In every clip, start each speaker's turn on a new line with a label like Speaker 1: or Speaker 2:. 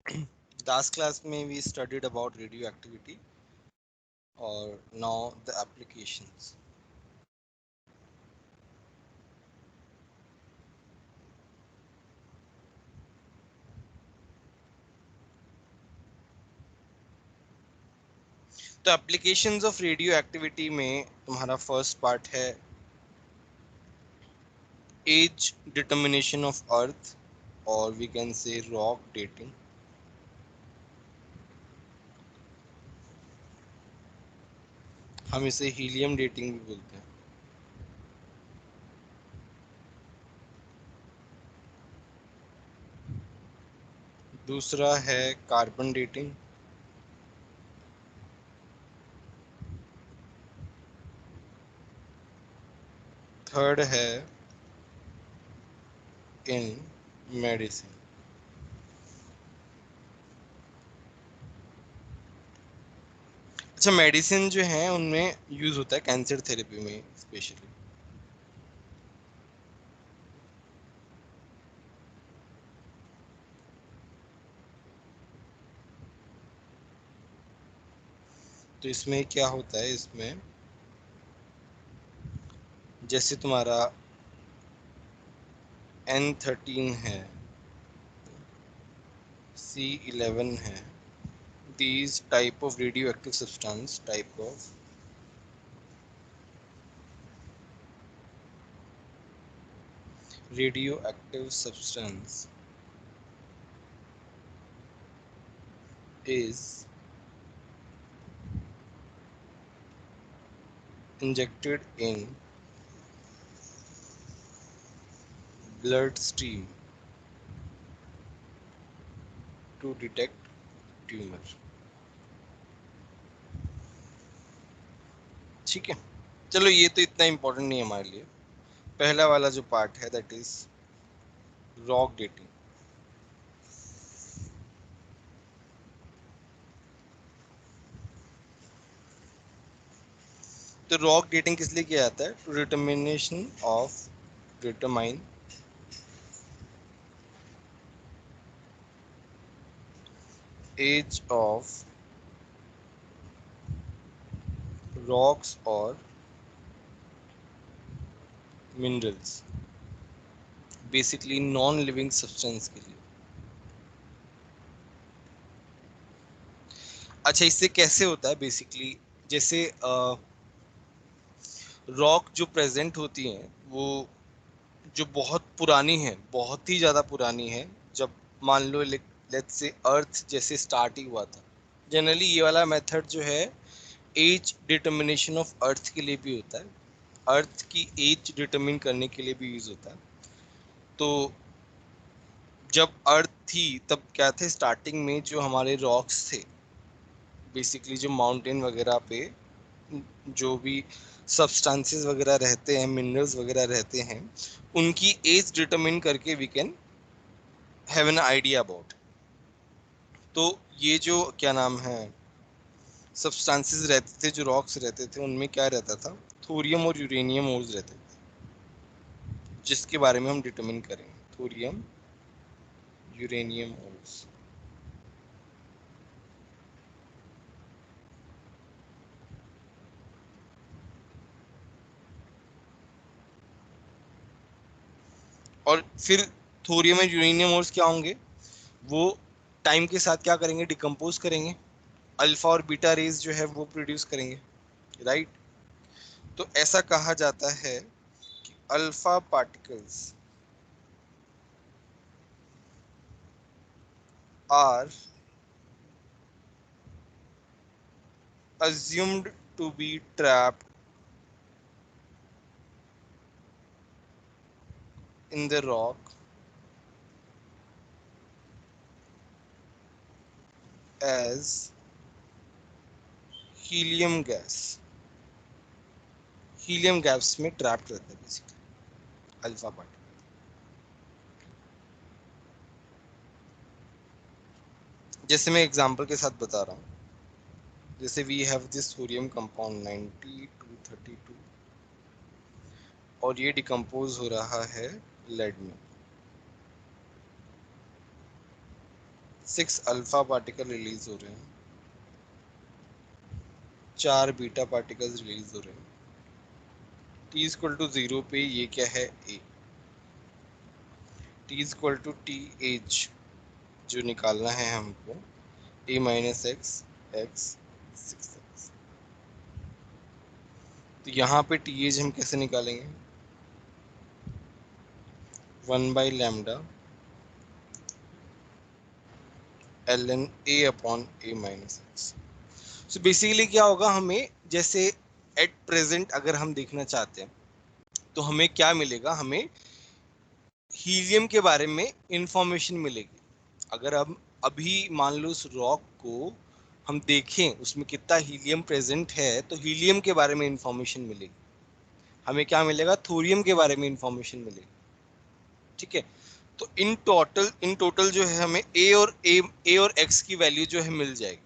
Speaker 1: Last class में we studied about radioactivity और now the applications. तो एप्लीकेशंस ऑफ रेडियो में तुम्हारा फर्स्ट पार्ट है एज डिटर्मिनेशन ऑफ अर्थ और we can say rock dating. हम इसे हीलियम डेटिंग भी बोलते हैं। दूसरा है कार्बन डेटिंग। थर्ड है इन मेडिसिन। अच्छा, मेडिसिन जो है उनमें यूज होता है कैंसर थेरेपी में स्पेशली। तो इसमें क्या होता है, इसमें जैसे तुम्हारा N13 है, C11 है, these type of radioactive substance, type of radioactive substance is injected in bloodstream to detect tumor। ठीक है, चलो ये तो इतना इम्पोर्टेंट नहीं है हमारे लिए। पहला वाला जो पार्ट है दैट इज रॉक डेटिंग। तो रॉक डेटिंग किस लिए किया जाता है? To determine age of rocks और minerals, basically non living substance के लिए। अच्छा, इससे कैसे होता है बेसिकली? जैसे रॉक जो प्रेजेंट होती हैं वो जो बहुत पुरानी है, बहुत ही ज़्यादा पुरानी है, जब मान लो लेट्स से अर्थ जैसे स्टार्ट ही हुआ था। जनरली ये वाला मेथड जो है एज डिटर्मिनेशन ऑफ अर्थ के लिए भी होता है, अर्थ की एज डिटर्मिन करने के लिए भी यूज होता है। तो जब अर्थ थी तब क्या थे, स्टार्टिंग में जो हमारे रॉक्स थे, बेसिकली जो माउंटेन वगैरह पे जो भी सब्सटेंसेस वगैरह रहते हैं, मिनरल्स वगैरह रहते हैं, उनकी एज डिटरमिन करके we can have an idea about. तो ये जो क्या नाम है सब्सटेंसेस रहते थे, जो रॉक्स रहते थे, उनमें क्या रहता था, थोरियम और यूरेनियम ओर्स रहते थे, जिसके बारे में हम डिटरमिन करेंगे। Thorium uranium ores. और फिर थोरियम और यूरेनियम ओर्स क्या होंगे, वो टाइम के साथ क्या करेंगे, डिकम्पोज करेंगे, अल्फा और बीटा रेज जो है वो प्रोड्यूस करेंगे, राइट। तो ऐसा कहा जाता है कि alpha particles are assumed to be trapped in the rock as helium gas. Helium gas में ट्रैप्ड रहता है बेसिकली अल्फा पार्टिकल। जैसे मैं एग्जांपल के साथ बता रहा हूँ, जैसे we have this thorium compound 9232 और ये डिकम्पोज हो रहा है लेड में। 6 अल्फा पार्टिकल रिलीज हो रहे हैं, 4 बीटा पार्टिकल्स रिलीज हो रहे हैं। t इक्वल टू 0 पे ये क्या है, a। t equal to t h जो निकालना है हमको, a minus x x 6x। तो यहाँ पे टी एच हम कैसे निकालेंगे, 1/λ ln a upon a minus x. So basically क्या होगा, हमें जैसे एट प्रेजेंट अगर हम देखना चाहते हैं तो हमें क्या मिलेगा, हमें हीलियम के बारे में इंफॉर्मेशन मिलेगी। अगर हम अभी मान लो उस रॉक को हम देखें उसमें कितना हीलियम प्रेजेंट है, तो हीलियम के बारे में इंफॉर्मेशन मिलेगी। हमें क्या मिलेगा, थोरियम के बारे में इंफॉर्मेशन मिलेगी। ठीक है, तो इन टोटल जो है हमें ए और एक्स की वैल्यू जो है मिल जाएगी।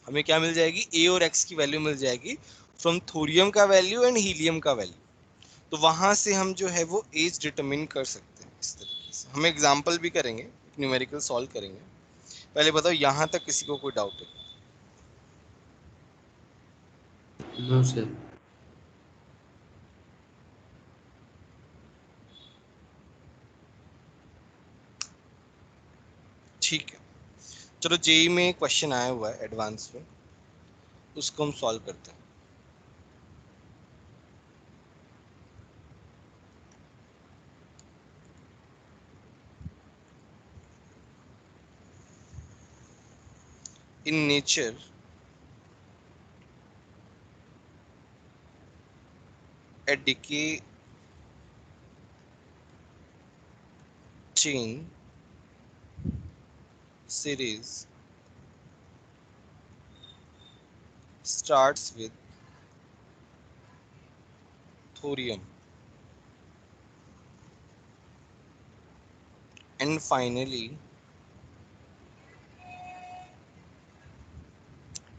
Speaker 1: हमें क्या मिल जाएगी, ए और एक्स की वैल्यू मिल जाएगी फ्रॉम थोरियम का वैल्यू एंड हीलियम का वैल्यू। तो वहां से हम जो है वो एज डिटरमिन कर सकते हैं इस तरीके से। हम एग्जाम्पल भी करेंगे, न्यूमेरिकल सॉल्व करेंगे। पहले बताओ यहाँ तक किसी को कोई डाउट है?
Speaker 2: No sir.
Speaker 1: ठीक है, चलो जेई में क्वेश्चन आया हुआ है एडवांस में, उसको हम सॉल्व करते हैं। In nature a decay chain series starts with thorium and finally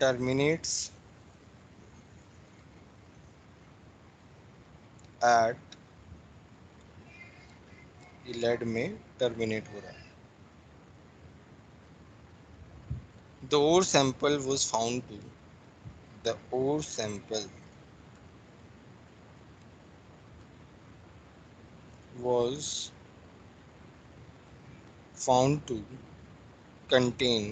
Speaker 1: terminates at lead में टर्मिनेट हो रहा है। The ore sample was found to the ore sample was found to contain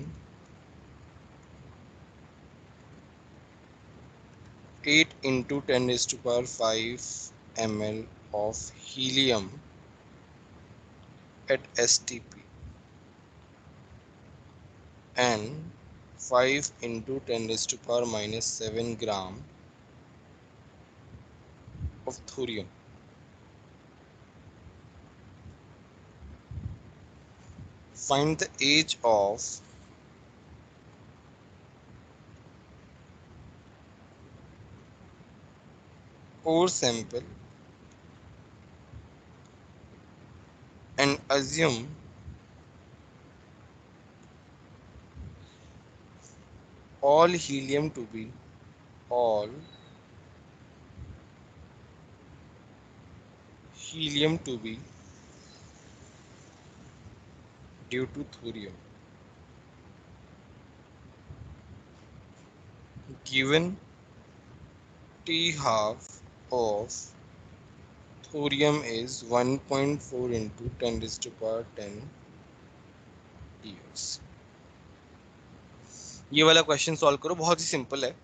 Speaker 1: 8 into 10 raised to power 5 ml of helium at STP and 5 into 10 raised to power minus 7 gram of thorium. Find the age of ore sample and assume all helium to be all helium to be due to thorium. Given T half of thorium is 1.4 into 10 raised to power 10 years. ये वाला question solve करो, बहुत ही simple है।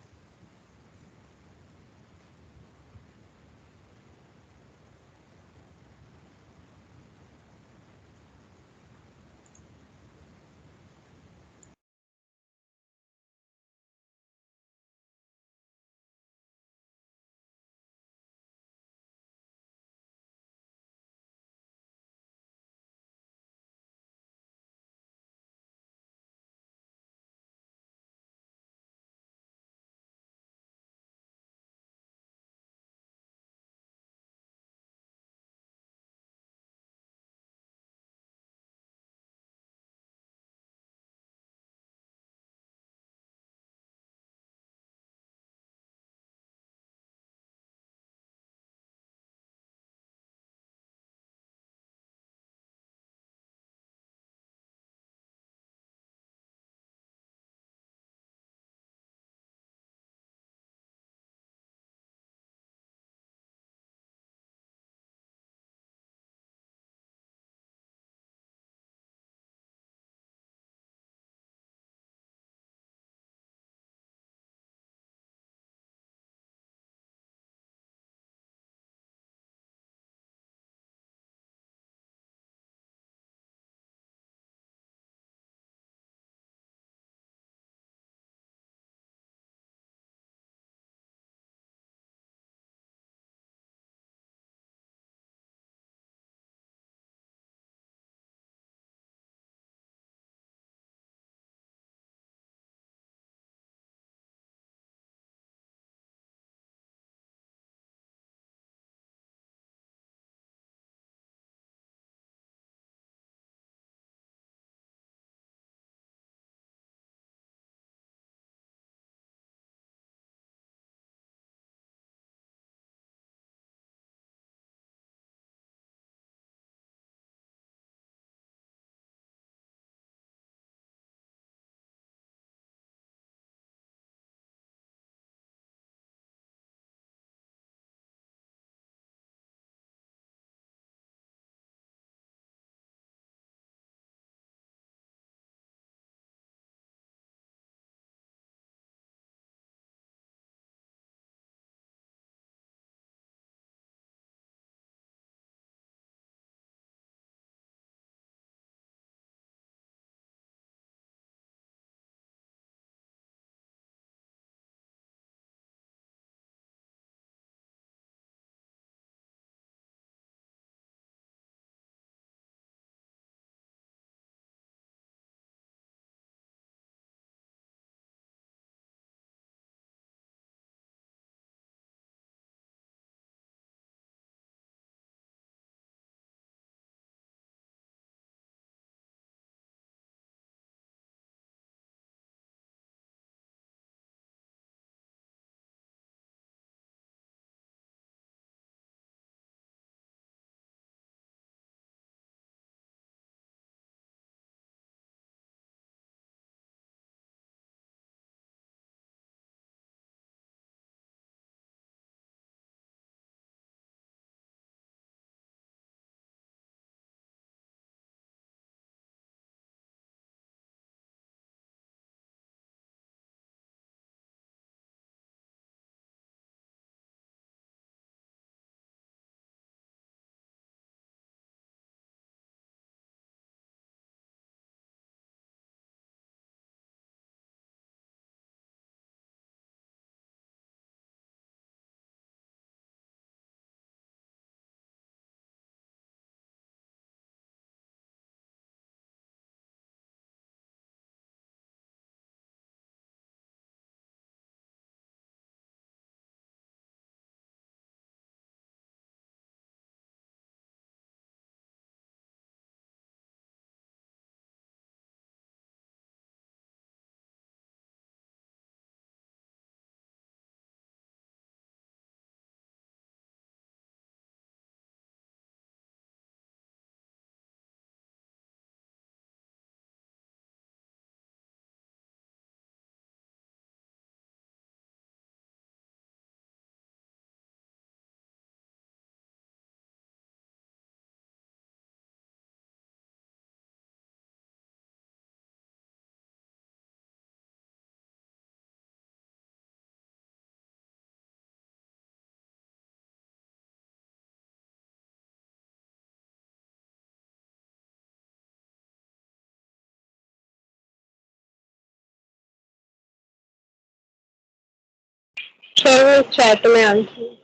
Speaker 3: Sir chat में answer.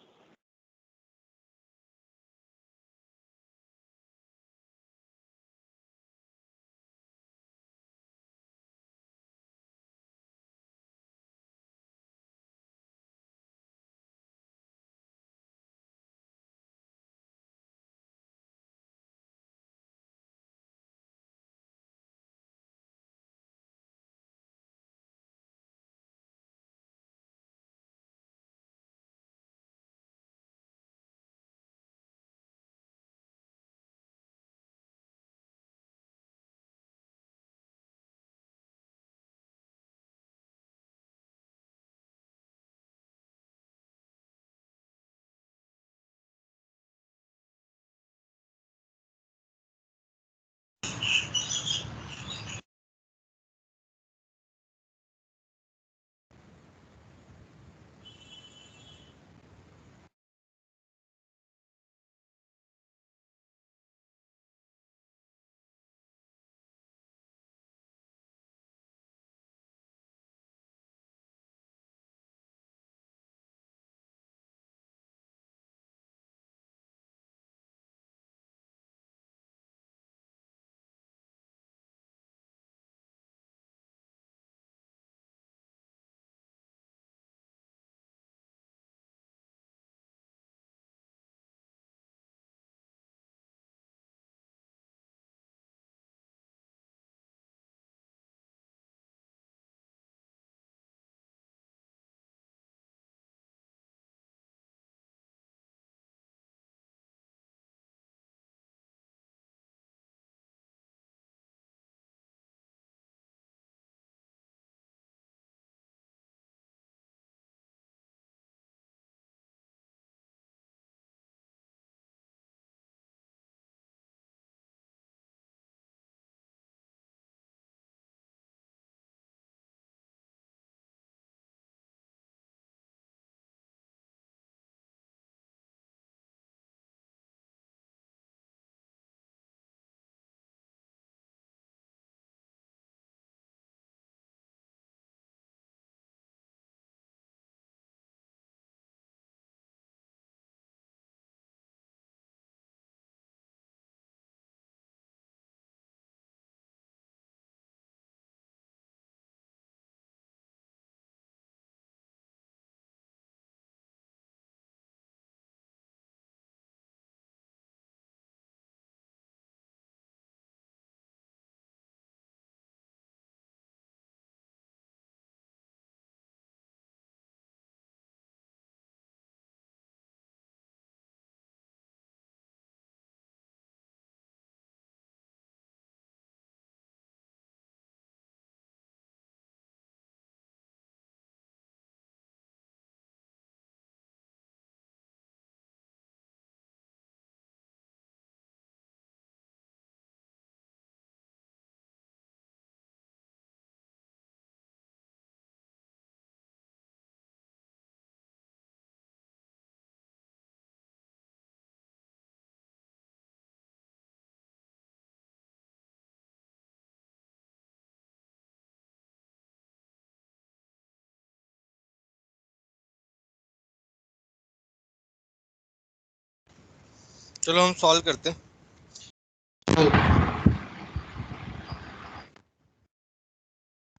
Speaker 1: चलो हम solve करते हैं।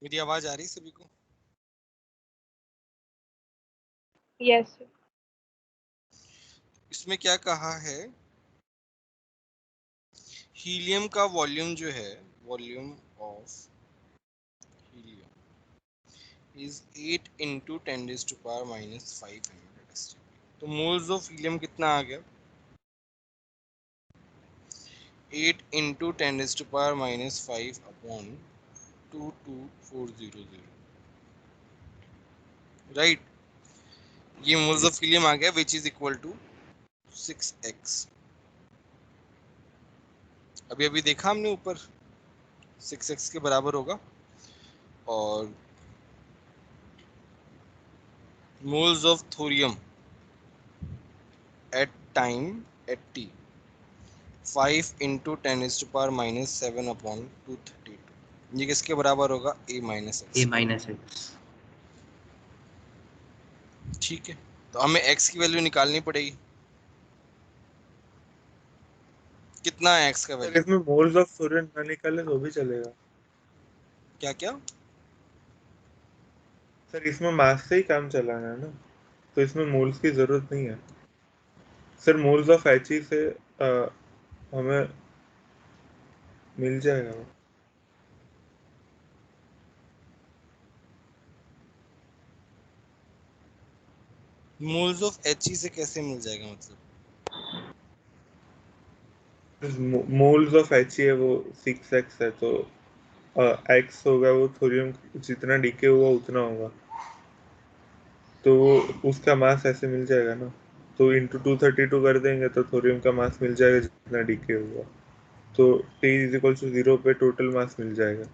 Speaker 1: मेरी आवाज आ रही सभी को?
Speaker 3: Yes sir.
Speaker 1: इसमें क्या कहा है, हीलियम का वॉल्यूम जो है, volume of helium is 8 into 10⁻⁻5 ml/s। तो मोल्स ऑफ हीलियम कितना आ गया? 8 इंटू 10⁻⁻5 अपॉन 22400, राइट। ये मोल्स ऑफ हीलियम आ गया, which is equal to 6x। अभी अभी देखा हमने ऊपर 6x के बराबर होगा। और moles of thorium at time at t 5 into 10⁻⁻7 upon 232। ये किसके बराबर होगा? a - x।
Speaker 2: A - x।
Speaker 1: ठीक है, तो हमें x की वैल्यू निकालनी पड़ेगी। कितना है x का
Speaker 4: सर
Speaker 1: वैल्यू?
Speaker 4: इसमें मोल्स ऑफ थोरियम ना निकाले तो भी चलेगा।
Speaker 1: क्या क्या?
Speaker 4: सर इसमें मास से ही काम चलाना है ना, तो इसमें मोल्स की जरूरत नहीं है। सर मोल्स ऑफ He से हमें मिल जाएगा वो।
Speaker 1: मोल्स ऑफ He से कैसे मिल जाएगा मतलब?
Speaker 4: मोल्स ऑफ He है वो 6x है, तो x होगा वो थोरियम जितना डीके हुआ उतना होगा, तो वो उसका मास ऐसे मिल जाएगा ना। तो इंटू 232 कर देंगे तो थोरियम का मास मिल जाएगा जितना डीके हुआ। तो T इज इक्वल टू 0 पे टोटल मास मिल जाएगा,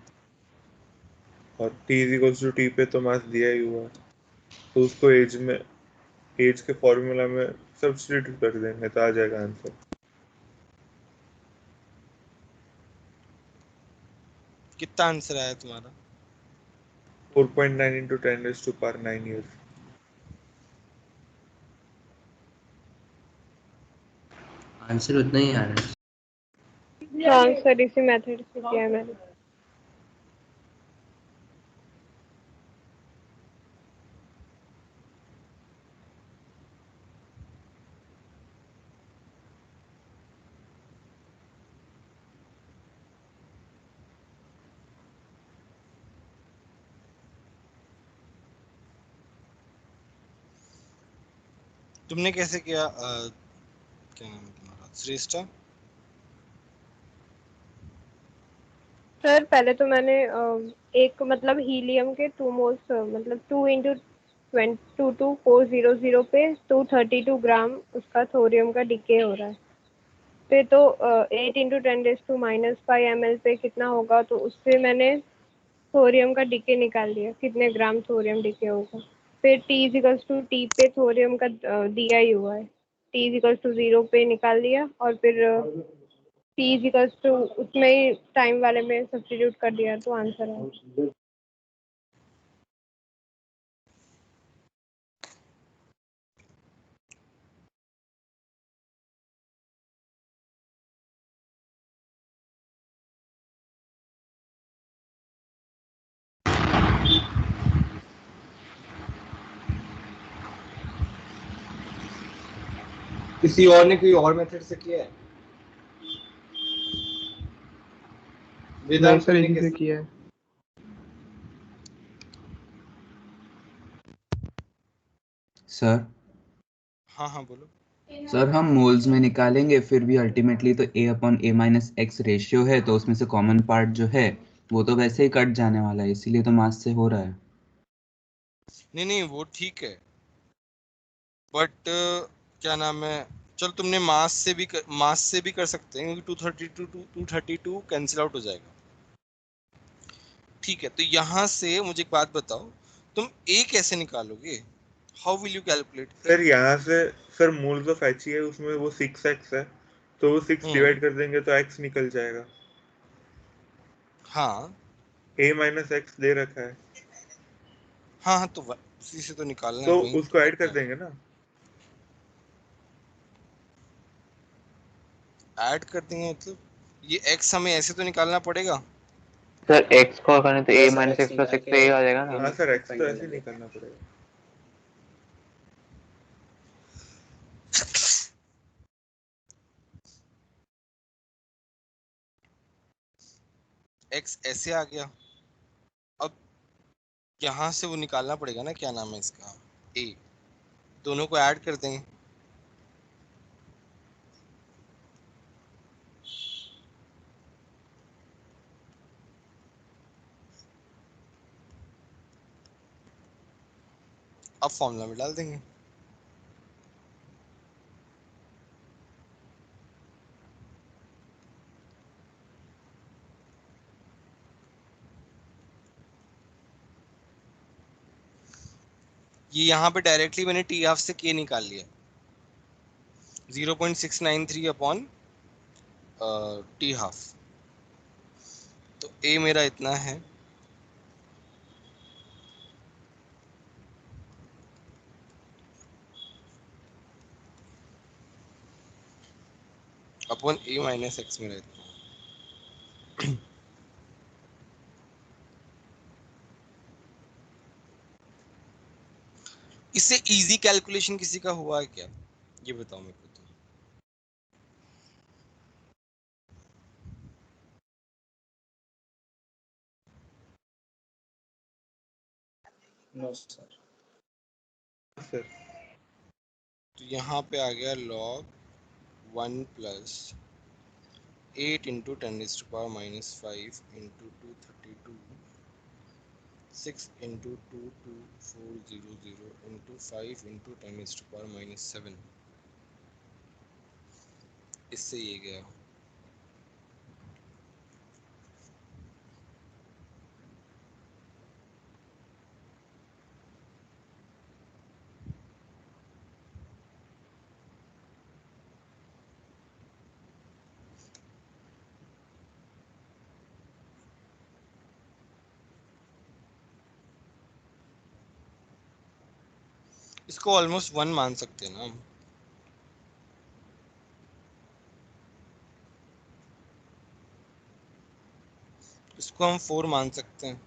Speaker 4: और T is equal to T पे तो मास दिया ही हुआ है, तो उसको एज के फॉर्मूला में सब्स्टिट्यूट कर देंगे तो आ जाएगा आंसर।
Speaker 1: कितना आंसर आया तुम्हारा?
Speaker 4: 4.9 इंटू 10⁻⁹ ईयर्स।
Speaker 2: आंसर उतना ही आ रहा है।
Speaker 3: हाँ सर, इसी मेथड से किया है मैंने।
Speaker 1: तुमने कैसे किया? क्या नाम है तुम्हारा? श्रेष्ठा?
Speaker 3: सर पहले तो मैंने एक मतलब हीलियम के 2 मोल्स मतलब 2 इंटू 22400 पे 232 ग्राम उसका थोरियम का डिके हो रहा है। फिर तो 8 इंटू 10⁻⁵ पे कितना होगा, तो उससे मैंने थोरियम का डिके निकाल दिया, कितने ग्राम थोरियम डिके होगा। फिर टी इजिकल्स टू टी पे थोरियम का दिया ही हुआ है, टी इजिकल्स टू 0 पे निकाल दिया, और फिर टी इजिकल्स टू उसमें ही टाइम वाले में सब्स्टिट्यूट कर दिया, तो आंसर है।
Speaker 5: किसी और ने कोई और मेथड से किया है?
Speaker 6: नहीं
Speaker 5: वेदांत
Speaker 6: सर,
Speaker 5: तुमने
Speaker 6: इसी से
Speaker 5: कैसे?
Speaker 6: किया है।
Speaker 7: सर
Speaker 1: हाँ हाँ बोलो।
Speaker 7: सर हम मोल्स में निकालेंगे फिर भी अल्टीमेटली तो A/A-x रेशियो है, तो उसमें से कॉमन पार्ट जो है वो तो वैसे ही कट जाने वाला है, इसीलिए तो मास से हो रहा है।
Speaker 1: नहीं नहीं, वो ठीक है, बट क्या नाम है, चल तुमने मास से भी कर सकते हैं, क्योंकि 232 कैंसिल आउट हो जाएगा। ठीक है, तो यहाँ से मुझे एक बात बताओ, तुम ए कैसे निकालोगे? How will you calculate A?
Speaker 4: Sir यहाँ से सर मोल्स ऑफ He है, उसमें वो 6x है, तो वो 6 डिवाइड कर देंगे तो x निकल जाएगा।
Speaker 1: हाँ
Speaker 4: A-x दे रखा है,
Speaker 1: हाँ हाँ, तो उसी से तो निकालना है,
Speaker 4: तो
Speaker 1: वही तो
Speaker 4: उसको ऐड
Speaker 1: करना
Speaker 4: कर
Speaker 1: है।
Speaker 4: देंगे ना।
Speaker 1: ऐड कर देंगे मतलब ये x हमें ऐसे तो निकालना पड़ेगा।
Speaker 6: सर x को करें तो A-x प्लस x तो A आ जाएगा ना।
Speaker 4: हाँ सर, x तो ऐसे ही निकालना पड़ेगा।
Speaker 1: x ऐसे आ गया, अब यहाँ से वो निकालना पड़ेगा ना, क्या नाम है इसका, a, दोनों को ऐड कर देंगे। अब फॉर्मूला में डाल देंगे। ये यहाँ पे डायरेक्टली मैंने टी हाफ से के निकाल लिया, 0.693 अपॉन टी हाफ, तो ए मेरा इतना है। अपॉन ए माइनस एक्स में रहता है। इससे इजी कैलकुलेशन किसी का हुआ है क्या, ये बताओ मेरे को तो।
Speaker 5: No sir.
Speaker 4: सर
Speaker 1: तो यहाँ पे आ गया log 1 plus 8 into 10⁻⁻5 into 232 6 into 22400 into 5 into 10⁻⁻7। इससे ये गया। इसको ऑलमोस्ट 1 मान सकते हैं ना हम। इसको हम 4 मान सकते हैं।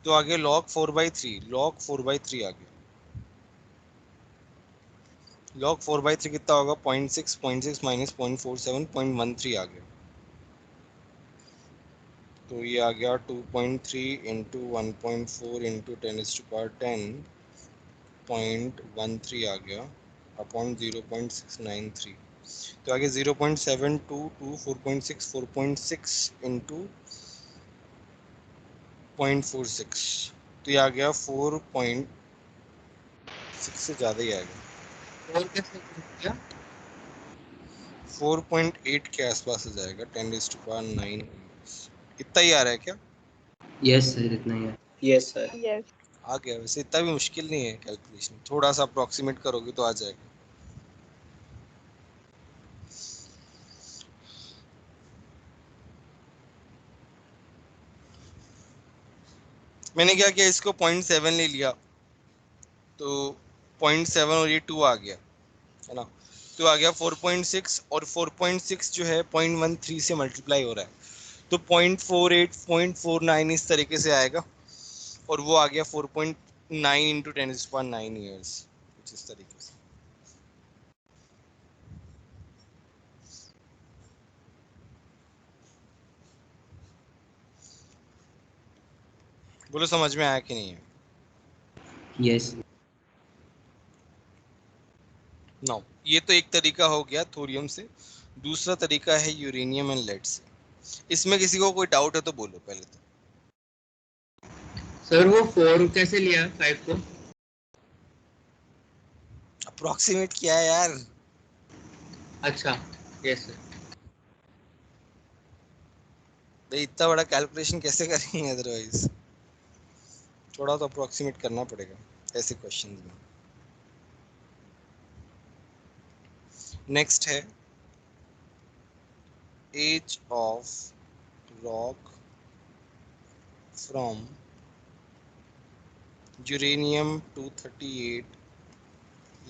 Speaker 1: तो आगे log 4/3, log 4/3 आ गया। log 4/3 कितना होगा, 0.6 0.6 माइनस 0.47 0.13 आ गया। तो ये आ गया 2.3 इंटू 1.4 इंटू 10⁻10 0.13 आ गया अपॉन 0.693। तो आगे 0.722 4.6 4.6 इंटू 0.46। तो ये आ गया 4.6 से ज़्यादा ही आएगा,
Speaker 2: और कैसे किया?
Speaker 1: 4.8 के आसपास आ जाएगा 10⁻9। इतना ही आ रहा है क्या?
Speaker 2: यस सर, इतना ही है।
Speaker 5: Yes sir.
Speaker 3: यस।
Speaker 1: आ गया। वैसे इतना भी मुश्किल नहीं है कैलकुलेशन, थोड़ा सा अप्रोक्सीमेट करोगे तो आ जाएगा। मैंने क्या किया, इसको 0.7 ले लिया, तो 0.7 और ये 2 आ गया है ना। तो आ गया 4.6 और 4.6 जो है 0.13 से मल्टीप्लाई हो रहा है, तो 0.48 0.49 इस तरीके से आएगा। और वो आ गया 4.9 इंटू 10⁻9 ईयर्स, कुछ इस तरीके से। बोलो समझ में आया कि नहीं है?
Speaker 2: यस।
Speaker 1: नो, ये तो एक तरीका हो गया थोरियम से। दूसरा तरीका है यूरेनियम एंड लेड से। इसमें किसी को कोई डाउट है तो बोलो पहले तो।
Speaker 2: सर वो 4 कैसे लिया 5 को?
Speaker 1: अप्रोक्सीमेट किया है यार।
Speaker 2: अच्छा, यस सर।
Speaker 1: भाई इतना बड़ा कैलकुलेशन कैसे करेंगे अदरवाइज, थोड़ा तो अप्रोक्सीमेट करना पड़ेगा ऐसे क्वेश्चंस में। नेक्स्ट है age of rock from uranium 238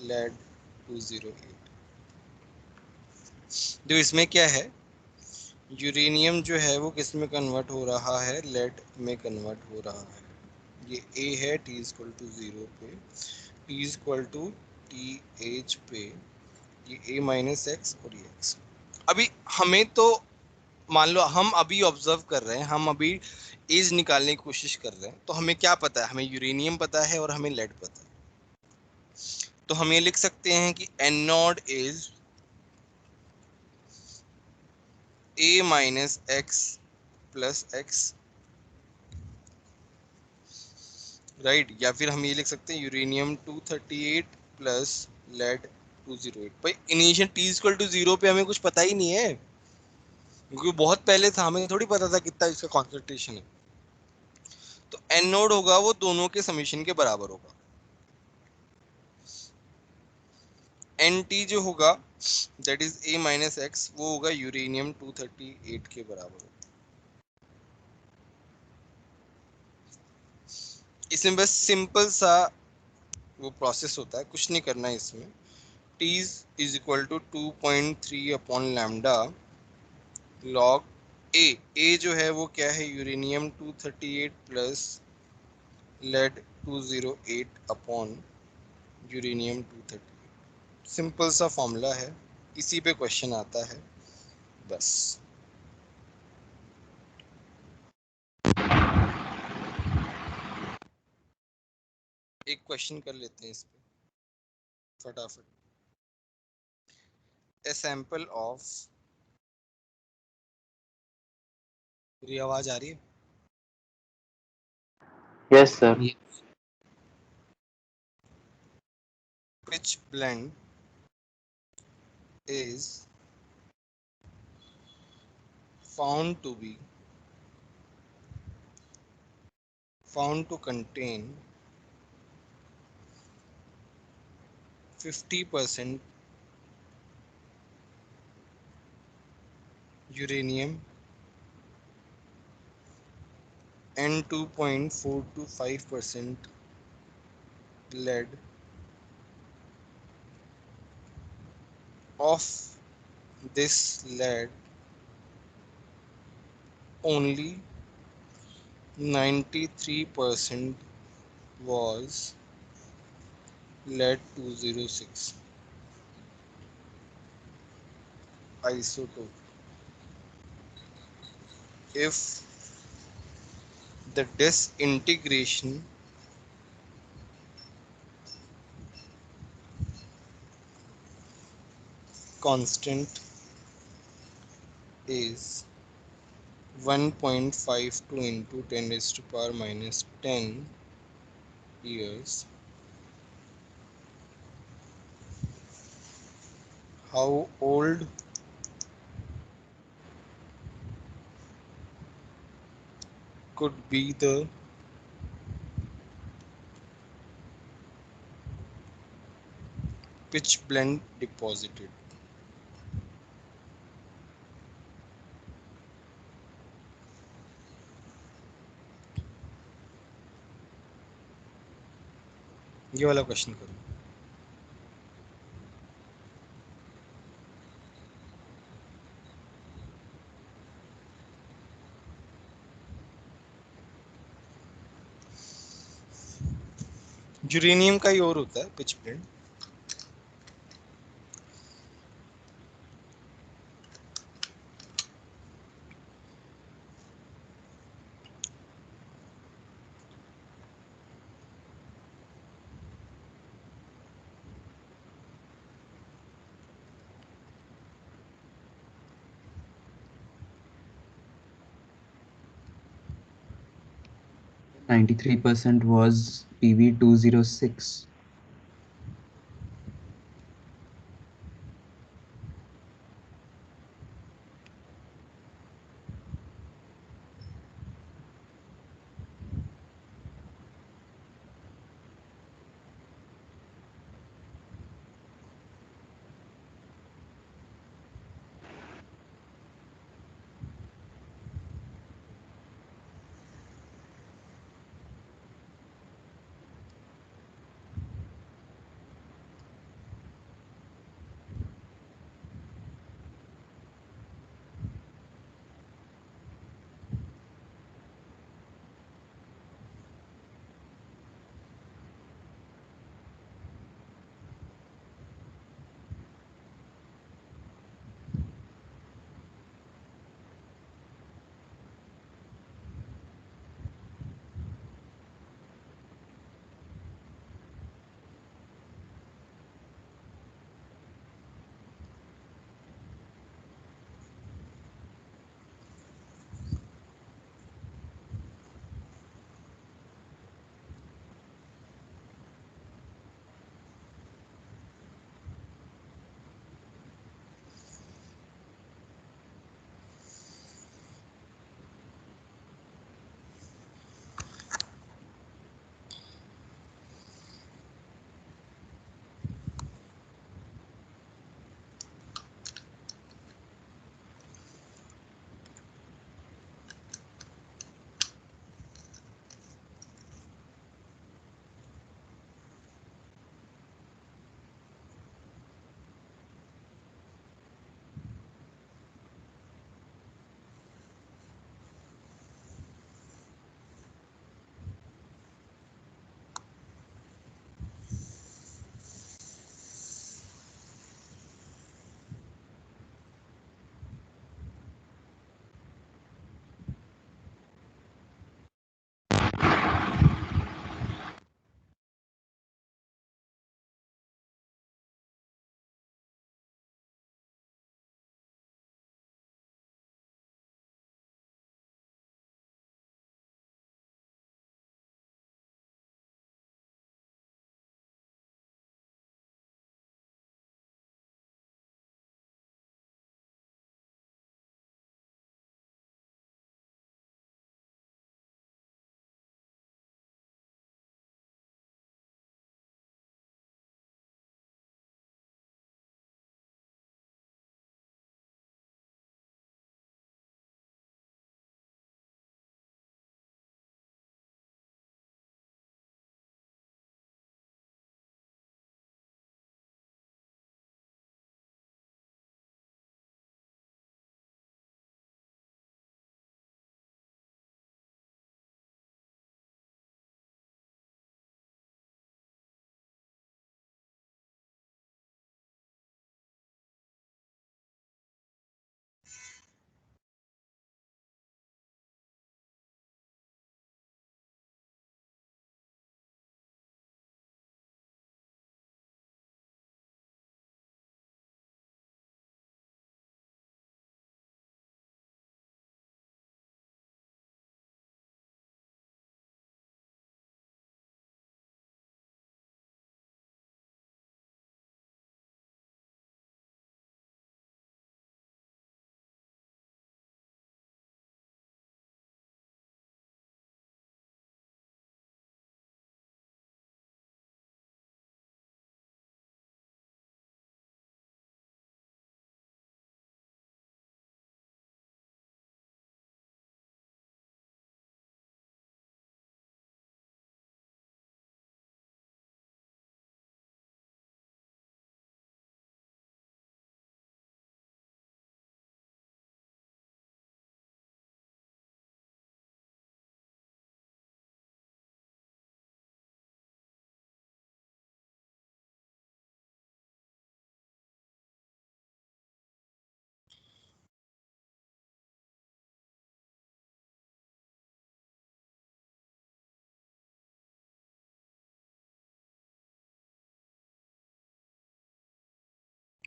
Speaker 1: lead 208। तो इसमें क्या है, यूरेनियम जो है वो किस में कन्वर्ट हो रहा है, लेड में कन्वर्ट हो रहा है। ये ए है t इक्वल टू 0 पे, t equal to t h पे, ये a माइनस एक्स और ये x। अभी हमें तो मान लो हम अभी ऑब्जर्व कर रहे हैं, हम अभी एज निकालने की कोशिश कर रहे हैं, तो हमें क्या पता है, हमें यूरेनियम पता है और हमें लेड पता है। तो हम ये लिख सकते हैं कि N naught is a minus x plus x, right. या फिर हम ये लिख सकते हैं यूरेनियम 238 प्लस लेड 208। भाई इनिशियल t इक्वल टू 0 पे हमें कुछ पता ही नहीं है, क्योंकि बहुत पहले था, हमें थोड़ी पता था कितना इसका कॉन्सेंट्रेशन है। तो एन नोड होगा वो दोनों के समीशन के बराबर होगा। एन टी जो होगा that is a minus x, वो होगा यूरेनियम 238 के बराबर होगा। इसमें बस सिंपल सा वो प्रोसेस होता है, कुछ नहीं करना है इसमें। T is equal to 2.3 upon lambda log A जो है वो क्या है, uranium 238 plus lead 208 upon uranium 238। Simple सा फॉर्मूला है, इसी पे क्वेश्चन आता है बस। एक क्वेश्चन कर लेते हैं इस पे फटाफट। ए सैंपल ऑफ, पूरी आवाज आ रही है?
Speaker 6: Yes, sir.
Speaker 1: Pitch blend is found to contain 50% uranium and 2.4 to 5% lead. Of this lead, only 93% was lead 206 isotope. If the disintegration constant is 1.52 into 10 raised to power minus 10 years, how old could be the pitch blend deposited? ये वाला question करो। Uranium का ही और होता है pitch blend.
Speaker 7: है 93% was PV206.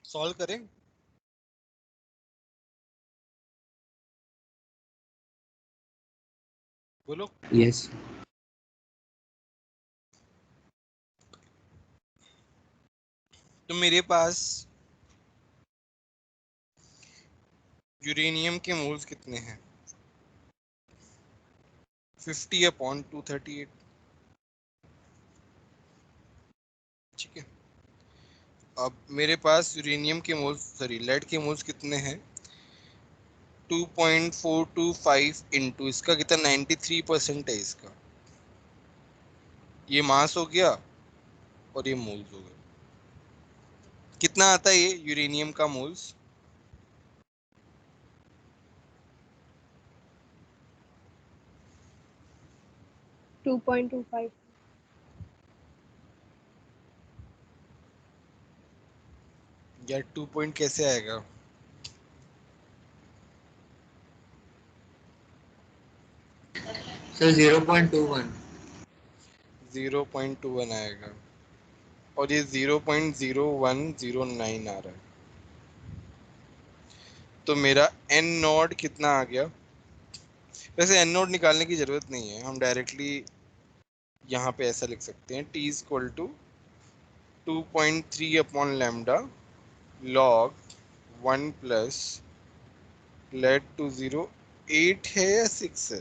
Speaker 1: Solve करें? बोलो।
Speaker 2: यस।
Speaker 1: तो मेरे पास यूरेनियम के मोल्स कितने हैं? 50/238। ठीक है। अब मेरे पास यूरेनियम के मोल्स, सॉरी लेड के मोल्स कितने हैं? 2.425 इंटू इसका कितना 93% है इसका। ये मास हो गया और ये मोल्स हो गए। कितना आता है ये यूरेनियम का मोल्स?
Speaker 3: 2.25।
Speaker 1: यार 2 पॉइंट कैसे आएगा?
Speaker 2: सर 0.21।
Speaker 1: 0.21 आएगा और ये 0.0109 आ रहा है। तो मेरा एन नॉट कितना आ गया? वैसे एन नॉट निकालने की जरूरत नहीं है, हम डायरेक्टली यहाँ पे ऐसा लिख सकते हैं, T is equal to 2.3 upon lambda log 1 plus let to 0.8 है या 6 है?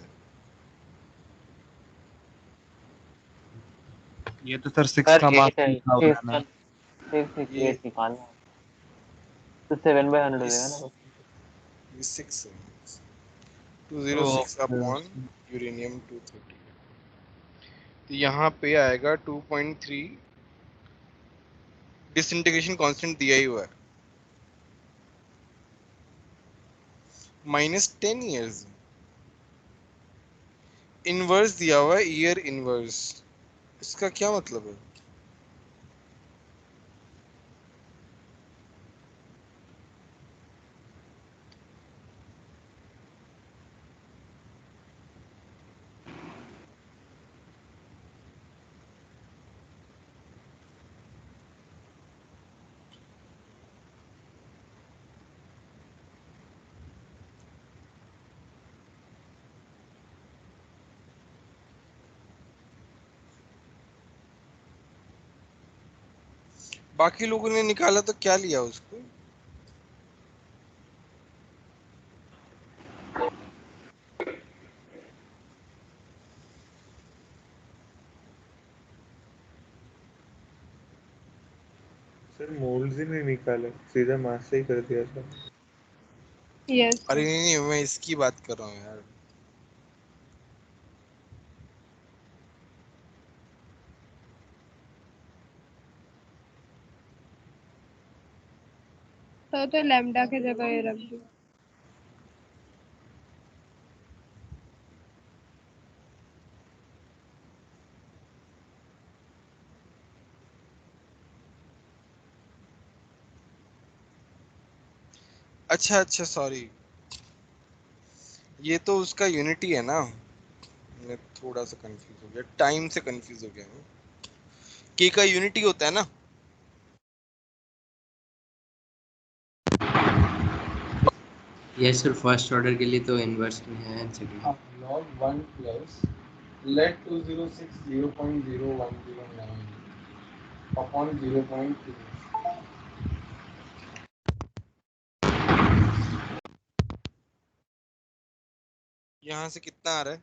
Speaker 5: ये तो सर 6
Speaker 6: सर
Speaker 5: का मास
Speaker 6: 8 है,
Speaker 5: लिखा हुआ है
Speaker 6: 6
Speaker 5: ना।
Speaker 6: 6
Speaker 1: ये
Speaker 6: 8 निकालना है तो 7/100 हो
Speaker 1: इस
Speaker 6: जाएगा ना।
Speaker 1: ये 6 है।
Speaker 5: तो
Speaker 1: 206 अपॉन यूरेनियम 230। तो यहाँ पे आएगा 2.3, डिसइंटीग्रेशन कांस्टेंट दिया ही हुआ है, -10 ईयर्स। इनवर्स दिया हुआ है, ईयर इनवर्स। इसका क्या मतलब है? बाकी लोगों ने निकाला तो क्या लिया उसको?
Speaker 4: सर मोल्स ही नहीं निकाले, सीधा मास से ही कर दिया था।
Speaker 3: यस
Speaker 1: अरे
Speaker 3: सर।
Speaker 1: नहीं, मैं इसकी बात कर रहा हूँ यार।
Speaker 3: तो लैम्डा की जगह ये रख दो।
Speaker 1: अच्छा अच्छा, सॉरी, ये तो उसका यूनिटी है ना। मैं थोड़ा सा कंफ्यूज हो गया, टाइम से कंफ्यूज हो गया मैं। के का यूनिटी होता है ना।
Speaker 2: यस सर, फर्स्ट ऑर्डर के लिए तो इनवर्स में है, second.
Speaker 5: log 1 plus let 206 0.0109 upon 0.2।
Speaker 1: यहाँ से कितना आ रहा है?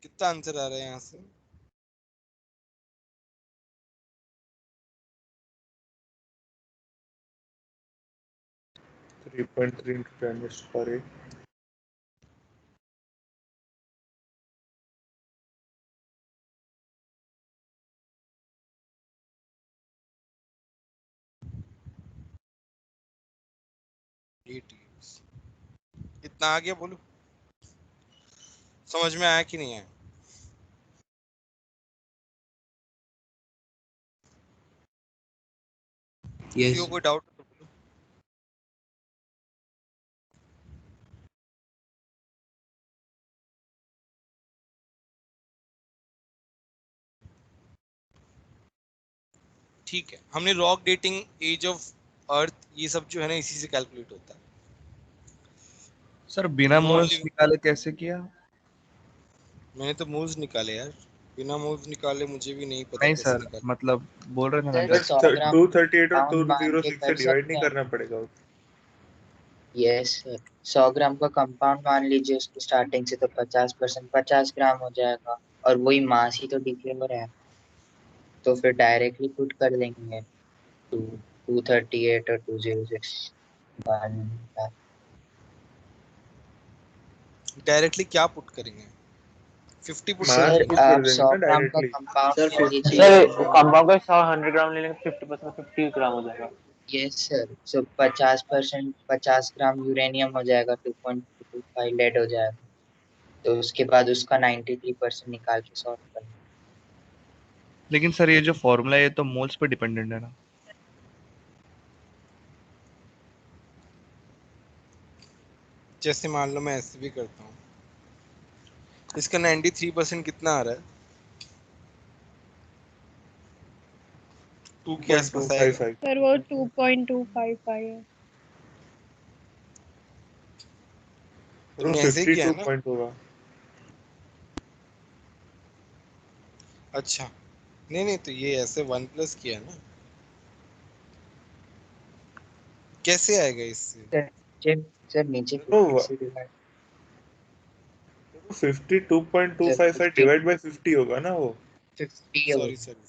Speaker 1: कितना आंसर आ रहा है यहाँ से?
Speaker 4: 3.3 into 10⁻⁸
Speaker 1: इतना आ गया, बोलो। समझ में आया कि नहीं आया? किसी को
Speaker 2: यस।
Speaker 1: कोई डाउट? ठीक है, हमने rock dating, age of earth, ये सब जो है ना इसी से कैलकुलेट होता है।
Speaker 5: सर बिना
Speaker 1: नॉन
Speaker 5: मोल्स
Speaker 1: लिविंग,
Speaker 5: निकाले कैसे किया?
Speaker 1: मैंने तो मोल्स निकाले यार, बिना मोल्स निकाले मुझे भी नहीं पता
Speaker 5: नहीं
Speaker 1: कैसे
Speaker 5: सर,
Speaker 1: निकाले।
Speaker 5: मतलब बोल रहे थे ना
Speaker 8: सर 100 ग्राम
Speaker 4: 238 और
Speaker 8: कंपाउंड मान के
Speaker 4: 206 से
Speaker 8: कर
Speaker 4: डिवाइड
Speaker 8: सकते
Speaker 4: नहीं
Speaker 8: हैं।
Speaker 4: करना पड़ेगा।
Speaker 8: यस सर, 100 ग्राम का कंपाउंड मान लीजिए उसकी स्टार्टिंग से, तो 50% 50 ग्राम हो जाएगा, और वही मास ही तो डिक्लेयर हो रहा है, तो फिर डायरेक्टली पुट कर देंगे 238 और 206 बाद में निकाल।
Speaker 1: डायरेक्टली क्या पुट करेंगे? 50 पुट
Speaker 4: मास
Speaker 8: सर
Speaker 1: करेंगे
Speaker 4: पुट
Speaker 1: क्या?
Speaker 4: कर
Speaker 8: आप
Speaker 4: देंगे
Speaker 8: 100
Speaker 4: ना
Speaker 8: ग्राम का
Speaker 4: डायरेक्टली।
Speaker 8: कंपाउंड
Speaker 6: सर
Speaker 8: ले लीजिए।
Speaker 6: सर कंपाउंड का 100 ग्राम ले लेंगे 50% 50 ग्राम हो जाएगा।
Speaker 8: यस सर, सो 50% 50 ग्राम यूरेनियम हो जाएगा, 2.25 लेड हो जाएगा, तो उसके बाद उसका 93% निकाल के सॉल्व कर।
Speaker 5: लेकिन सर ये जो फॉर्मूला है ये तो मोल्स पे डिपेंडेंट है ना?
Speaker 1: जैसे मान लो मैं ऐसे भी करता हूँ, इसका 93% कितना आ रहा है? 2 के आसपास आएगा।
Speaker 4: 2.255
Speaker 3: सर वो 2.255 है।
Speaker 1: तुमने ऐसे ही किया है
Speaker 4: 52
Speaker 1: ना?
Speaker 4: पॉइंट होगा।
Speaker 1: अच्छा, नहीं नहीं, तो ये ऐसे 1 प्लस किया ना, कैसे आएगा इससे?
Speaker 8: सर नीचे
Speaker 4: तो
Speaker 8: 50 से डिवाइड।
Speaker 4: 52.255
Speaker 8: सर
Speaker 4: डिवाइड बाय 50 होगा ना वो।
Speaker 8: 50
Speaker 1: सॉरी सॉरी,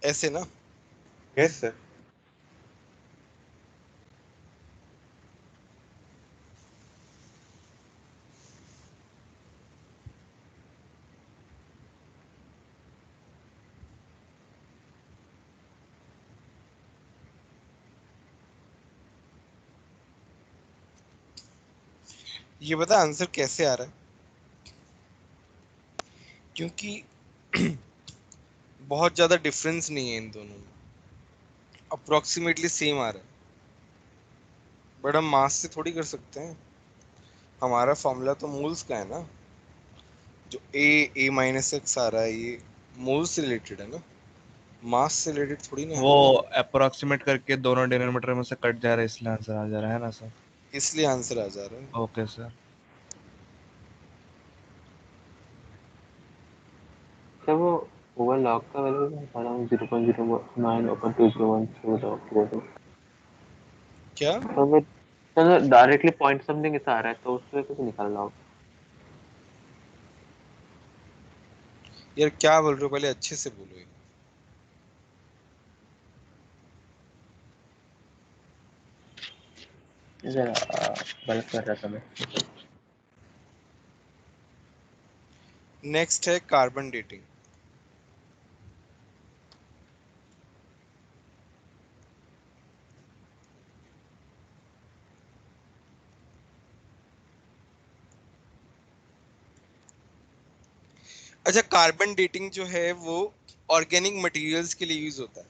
Speaker 1: ऐसे ना?
Speaker 4: Yes sir.
Speaker 1: ये बता आंसर कैसे आ रहा है, क्योंकि बहुत ज्यादा डिफरेंस नहीं है इन दोनों में, अप्रोक्सीमेटली सेम आ रहा है, बट हम मास से थोड़ी कर सकते हैं। हमारा फॉर्मूला तो मोल्स का है ना, जो ए माइनस एक्स आ रहा है ये मोल्स से रिलेटेड है ना, मास से रिलेटेड थोड़ी ना
Speaker 5: वो
Speaker 1: है।
Speaker 5: अप्रोक्सीमेट करके दोनों डिनोमिनेटर में से कट जा रहा है इसलिए आंसर आ जा रहा है ना सर?
Speaker 1: इसलिए आंसर आ जा रहा है।
Speaker 5: Okay sir.
Speaker 6: सर वो ओवरलॉक का वैल्यू अराउंड 0.09 ओपन 201
Speaker 1: क्या
Speaker 6: तो मैं सर डायरेक्टली पॉइंट समथिंग ऐसा आ रहा है तो उससे कुछ निकालना होगा।
Speaker 1: यार, क्या बोल रहे हो, पहले अच्छे से बोलो ये।
Speaker 6: सर गलत कर रहा था मैं।
Speaker 1: नेक्स्ट है कार्बन डेटिंग। अच्छा, कार्बन डेटिंग जो है वो ऑर्गेनिक मटेरियल्स के लिए यूज होता है।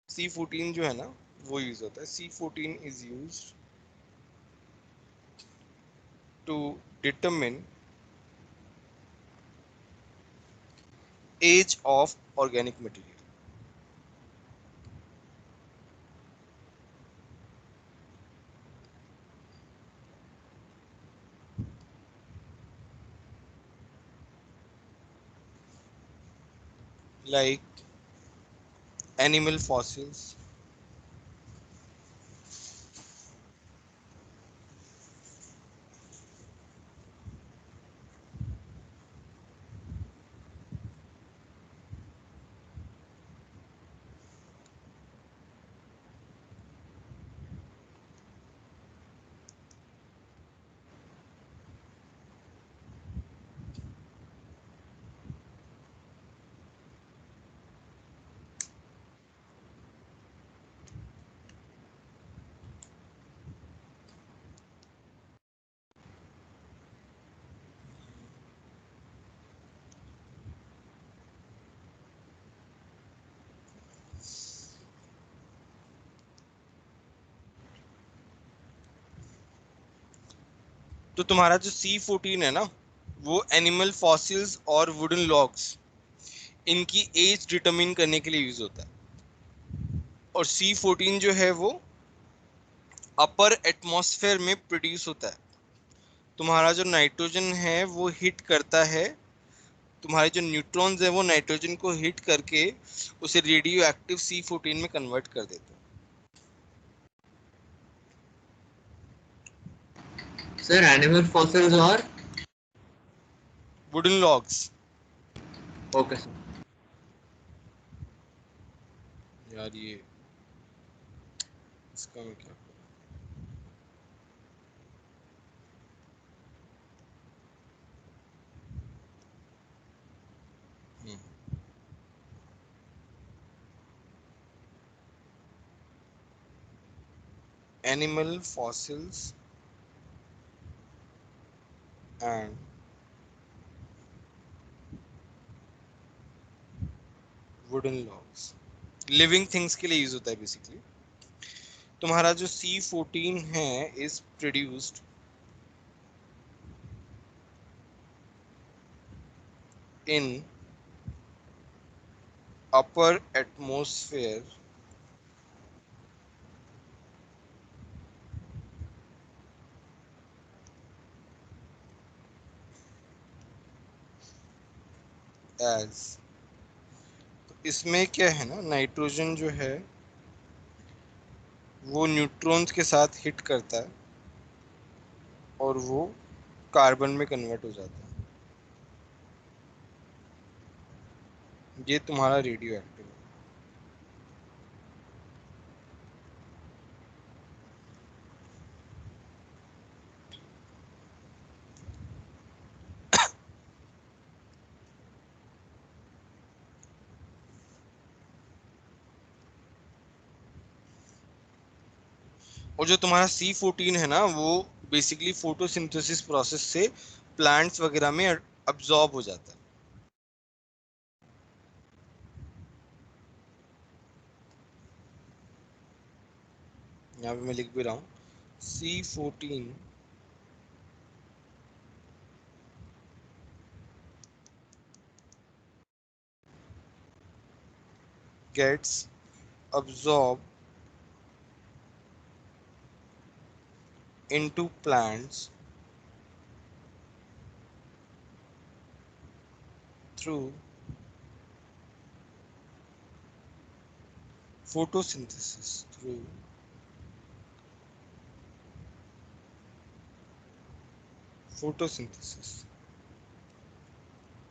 Speaker 1: C14 जो है ना वो यूज होता है। C14 is used to determine age of organic material. Like animal fossils, तो तुम्हारा जो C14 है ना वो एनिमल फॉसिल्स और वुडन लॉग्स इनकी एज डिटरमिन करने के लिए यूज होता है। और C14 जो है वो अपर एटमॉस्फेयर में प्रोड्यूस होता है। तुम्हारा जो नाइट्रोजन है वो हिट करता है, तुम्हारे जो न्यूट्रॉन्स है वो नाइट्रोजन को हिट करके उसे रेडियो एक्टिव C14 में कन्वर्ट कर देते हैं।
Speaker 2: सर एनिमल फॉसिल्स और
Speaker 1: वुडन लॉग्स।
Speaker 2: Okay sir.
Speaker 1: यार ये इसका मैं क्या करूं? Animal fossils and wooden logs living things के लिए यूज होता है बेसिकली। तुम्हारा जो C14 है is produced in upper atmosphere as, तो इसमें क्या है ना, नाइट्रोजन जो है वो न्यूट्रॉन्स के साथ हिट करता है और वो कार्बन में कन्वर्ट हो जाता है। ये तुम्हारा रेडियो एक्टिव है। और जो तुम्हारा C14 है ना वो बेसिकली फोटोसिंथेसिस प्रोसेस से प्लांट्स वगैरह में अब्जॉर्ब हो जाता है। यहाँ पे मैं लिख भी रहा हूँ C14 gets absorbed into plants through photosynthesis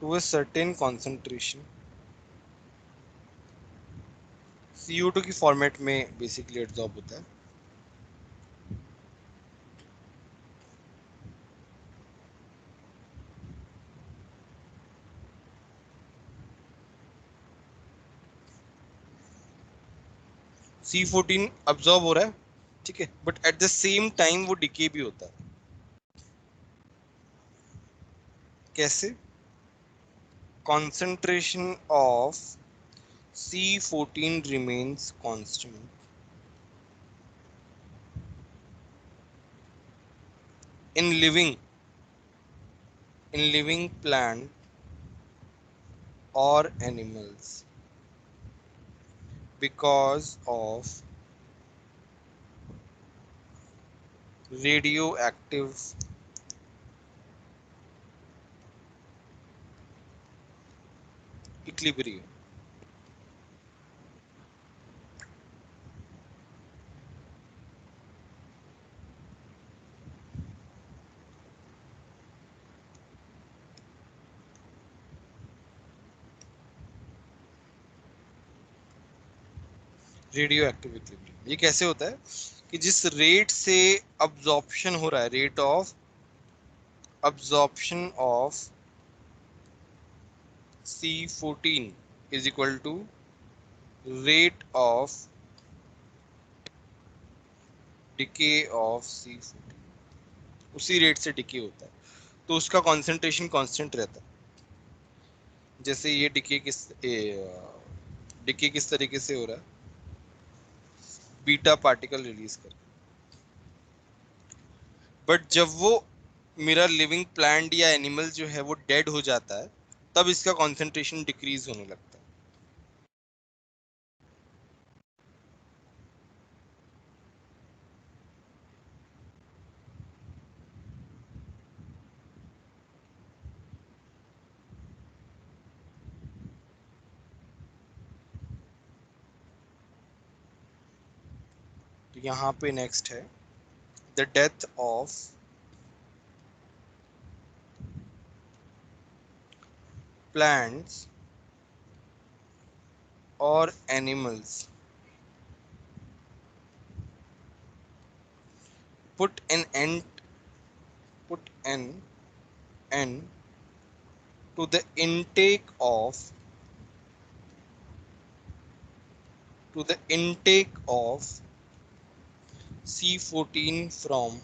Speaker 1: to a certain concentration। CO2 की फॉर्मेट में बेसिकली एब्जॉर्ब होता है। C14 अब्जॉर्ब हो रहा है, ठीक है, but at the same time वो डिके भी होता है। कैसे? concentration of C14 remains constant in living plant or animals because of radioactive equilibrium। Radio active equilibrium ये कैसे होता है कि जिस रेट से अब्जॉर्प्शन हो रहा है, rate of absorption of C14 is equal to rate of decay of C14, उसी रेट से डिके होता है तो उसका कॉन्सेंट्रेशन कांस्टेंट रहता है। जैसे ये डिके किस तरीके से हो रहा है, बीटा पार्टिकल रिलीज कर, बट जब वो मेरा लिविंग प्लांट या एनिमल जो है वो डेड हो जाता है तब इसका कॉन्सेंट्रेशन डिक्रीज होने लगता है। तो यहाँ पे नेक्स्ट है the death of plants or animals put an end put an end to the intake of C14 from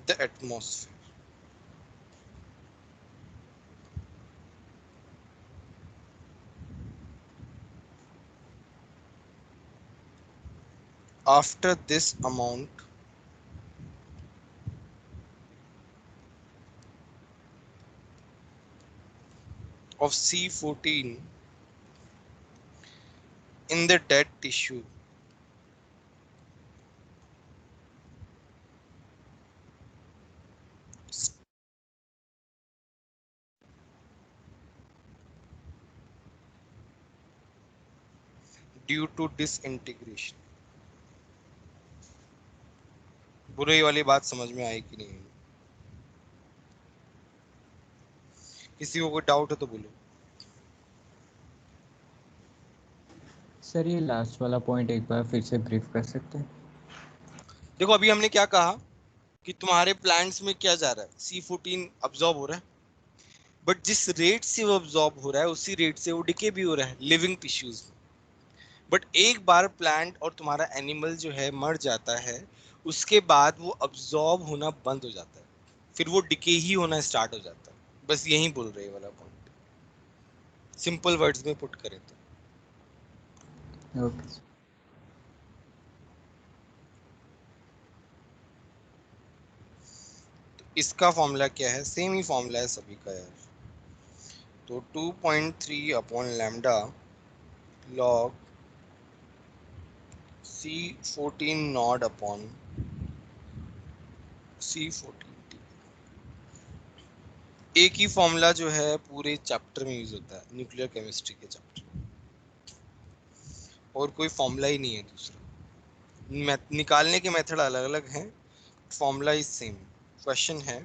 Speaker 1: the atmosphere. After this amount of C14 in the dead tissue due to disintegration. बुरे वाली बात समझ में आई कि नहीं? किसी को कोई डाउट है तो बोलो।
Speaker 9: सर ये लास्ट वाला पॉइंट एक बार फिर से ब्रीफ कर सकते हैं?
Speaker 1: देखो अभी हमने क्या कहा कि तुम्हारे प्लांट्स में क्या जा रहा है, C14 अब्जॉर्ब हो रहा है, बट जिस रेट से वो अब्जॉर्ब हो रहा है उसी रेट से वो डिके भी हो रहा है लिविंग टिश्यूज में। बट एक बार प्लांट और तुम्हारा एनिमल जो है मर जाता है, उसके बाद वो अब्जॉर्ब होना बंद हो जाता है, फिर वो डिके ही होना स्टार्ट हो जाता है। बस यही बोल रहे वाला पॉइंट, सिंपल वर्ड्स में पुट करें तो।
Speaker 9: ओके।
Speaker 1: इसका फॉर्मूला क्या है? सेम ही फॉर्मूला है सभी का यार। तो 2.3 upon lambda log C14 not upon C14 एक ही फॉर्मूला जो है पूरे चैप्टर में यूज होता है, न्यूक्लियर केमिस्ट्री के चैप्टर में, और कोई फॉर्मूला ही नहीं है दूसरा। निकालने के मेथड अलग अलग हैं, फॉर्मूला इज सेम। क्वेश्चन है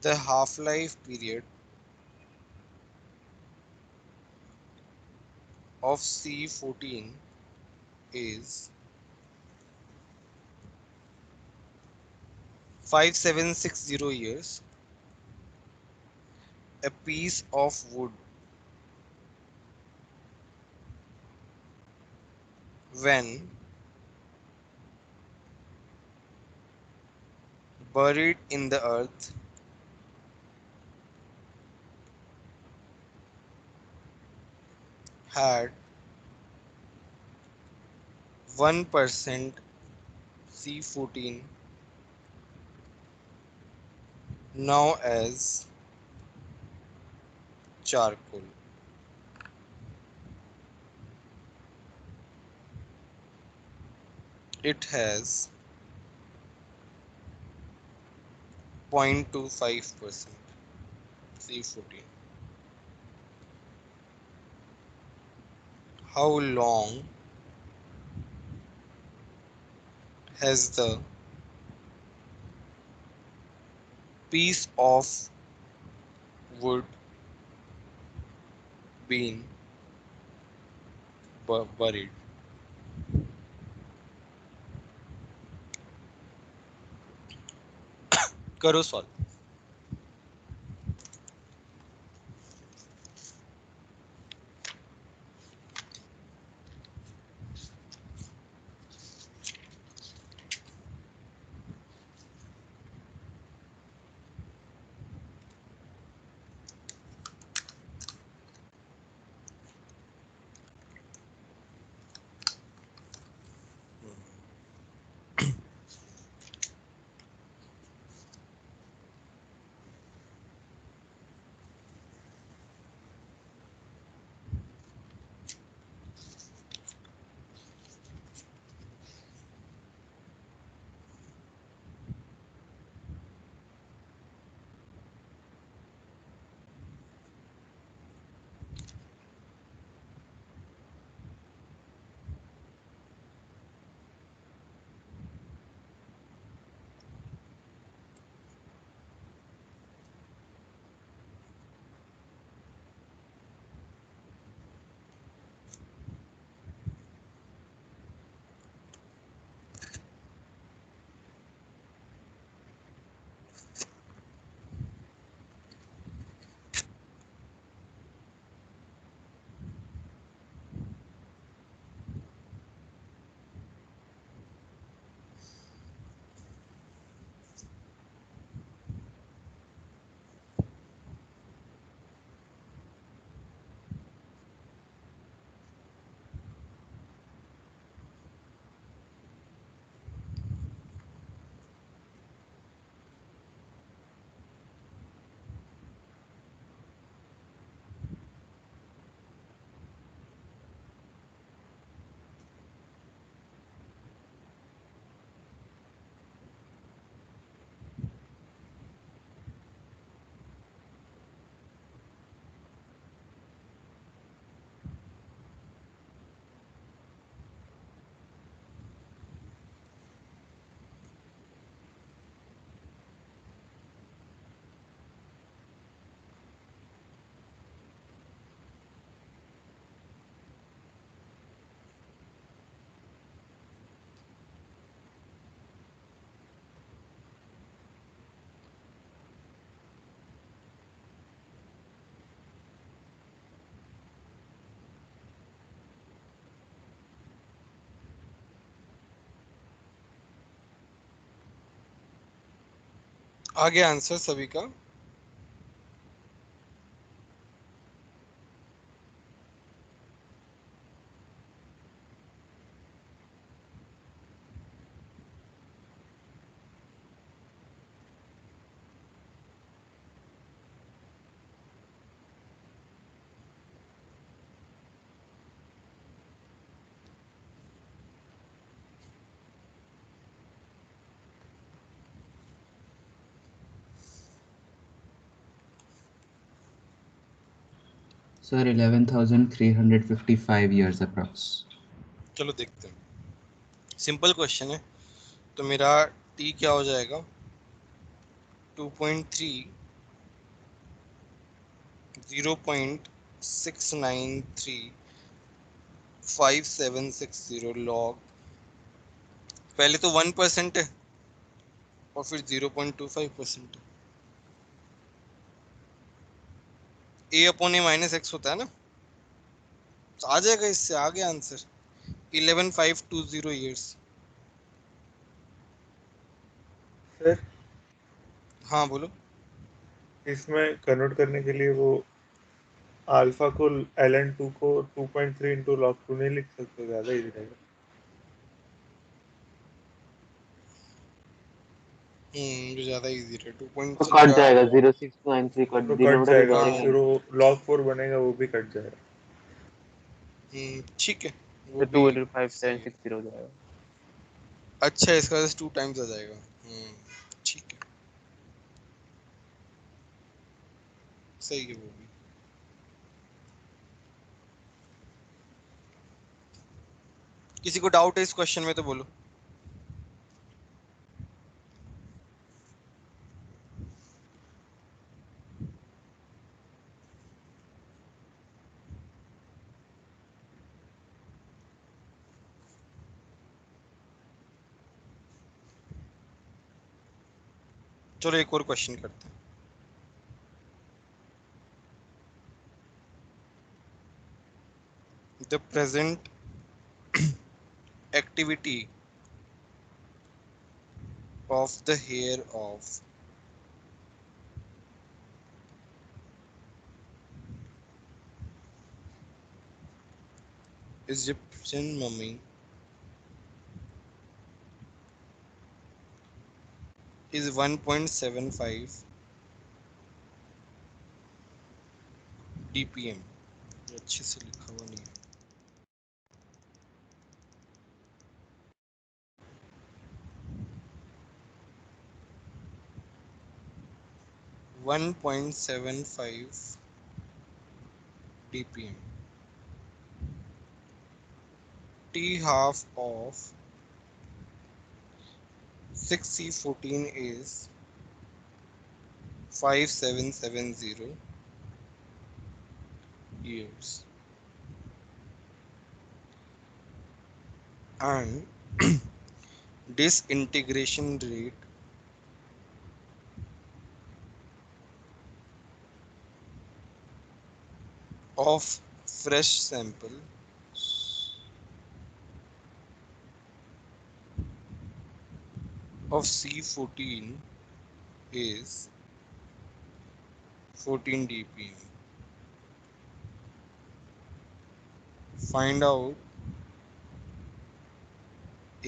Speaker 1: the half life period of C14 is 5760 years. A piece of wood when buried in the earth had 1% C14 now as charcoal. It has 0.25% C14. How long has the piece of wood been buried? करो solve. आगे answer सभी का।
Speaker 7: Sir 11,355 years approx.
Speaker 1: चलो देखते हैं, simple question है। तो मेरा टी क्या हो जाएगा, 2.3 0.6935760 लॉग, पहले तो 1% है और फिर 0.25% है। ए अपॉन ए माइनस एक्स होता है ना, तो आ जाएगा, इससे आ गया आंसर 11,520 ईयर्स।
Speaker 4: सर
Speaker 1: हाँ बोलो।
Speaker 4: इसमें कन्वर्ट करने के लिए वो अल्फा को ln2 को 2.3 इंटू log 2 नहीं लिख सकते, ज्यादा इजी रहेगा।
Speaker 1: ये ज्यादा इजी है,
Speaker 6: तो
Speaker 1: 2.3
Speaker 6: कट
Speaker 1: का।
Speaker 6: जाएगा 0693 कट
Speaker 4: तो कट
Speaker 6: डिनोमिनेटर
Speaker 4: जाएगा,
Speaker 1: हाँ
Speaker 4: तो फिर
Speaker 6: डिवाइडेड
Speaker 4: वो log 4 बनेगा, वो भी कट जाएगा।
Speaker 1: ठीक है, वो
Speaker 6: तो
Speaker 1: भी
Speaker 6: 2
Speaker 1: सही है।
Speaker 6: 5760 हो जाएगा।
Speaker 1: अच्छा, इसका 2 टाइम्स आ जाएगा। ठीक है, सही है वो भी। किसी को डाउट है इस क्वेश्चन में तो बोलो। चलो एक और क्वेश्चन करते हैं। The present activity of the hair of Egyptian mummy is 1.75 dpm। अच्छे से लिखा हुआ नहीं है। 1.75 dpm। t half of 6c14 is 5770 years, and disintegration rate of fresh sample of C14 is 14 dpm. Find out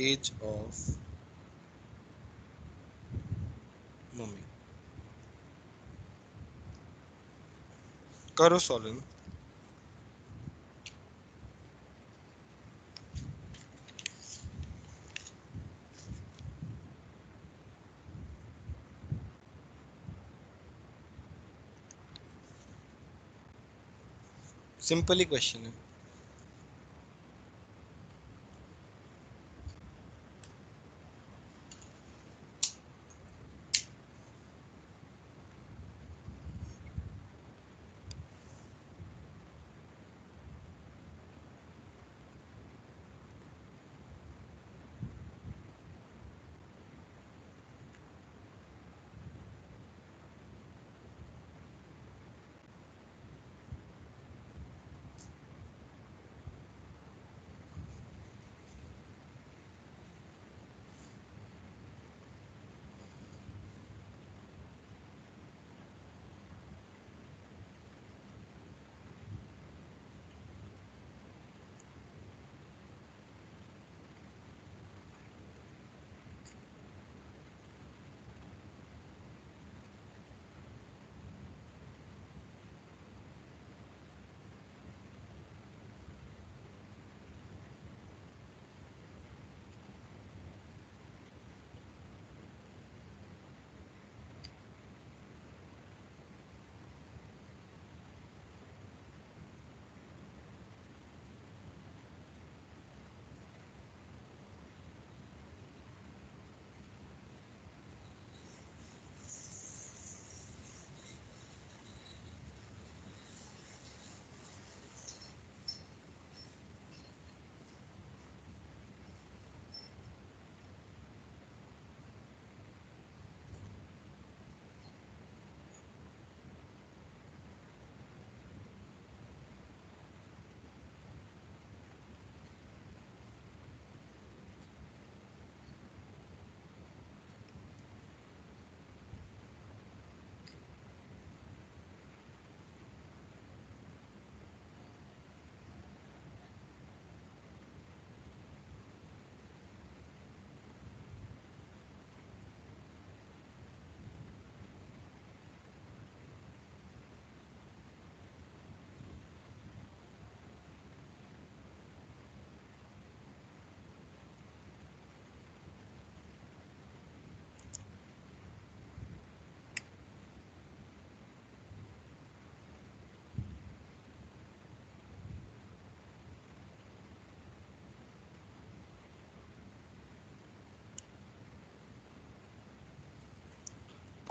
Speaker 1: age of mummy। करो solve. Simple ही question है।